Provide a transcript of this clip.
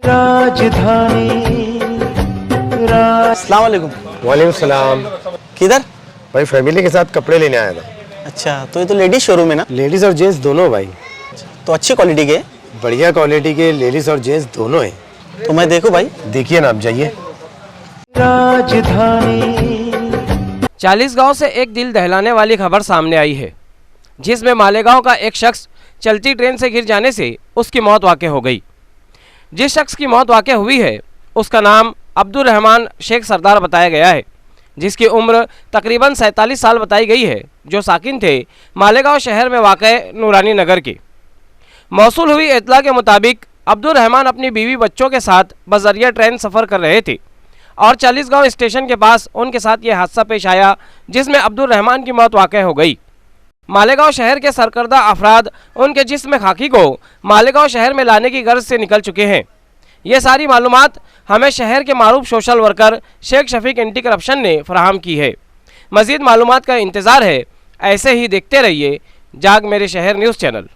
राजधानी अस्सलाम वालेकुम। वालेकुम सलाम। किधर? भाई फैमिली के साथ कपड़े लेने आया था। अच्छा, तो ये तो लेडीज शोरूम है ना? लेडीज और जेंट्स दोनों भाई। तो अच्छी क्वालिटी के? बढ़िया क्वालिटी के लेडीज और जेंट्स दोनों हैं। तो मैं देखूं भाई? देखिए ना, आप जाइए। राजधानी। चालीसगांव से एक दिल दहलाने वाली खबर सामने आई है, जिसमें मालेगांव का एक शख्स चलती ट्रेन से गिर जाने से उसकी मौत वाक़ई हो गई। जिस शख्स की मौत वाक़ई हुई है उसका नाम अब्दुल रहमान शेख सरदार बताया गया है, जिसकी उम्र तकरीबन 47 साल बताई गई है, जो साकिन थे मालेगांव शहर में वाक़ई नूरानी नगर के। मौसूल हुई इत्तला के मुताबिक अब्दुल रहमान अपनी बीवी बच्चों के साथ बजरिया ट्रेन सफ़र कर रहे थे और चालीसगांव स्टेशन के पास उनके साथ ये हादसा पेश आया, जिसमें अब्दुल रहमान की मौत वाक़ई हो गई। मालेगांव शहर के सरकर्दा अफराद उनके जिस्म खाकी को मालेगांव शहर में लाने की गर्ज से निकल चुके हैं। ये सारी मालूमात हमें शहर के मारूफ social worker Shaikh Shafiq anti corruption ने फराहम की है। मज़ीद मालूमात का इंतज़ार है। ऐसे ही देखते रहिए जाग मेरे शहर न्यूज़ चैनल।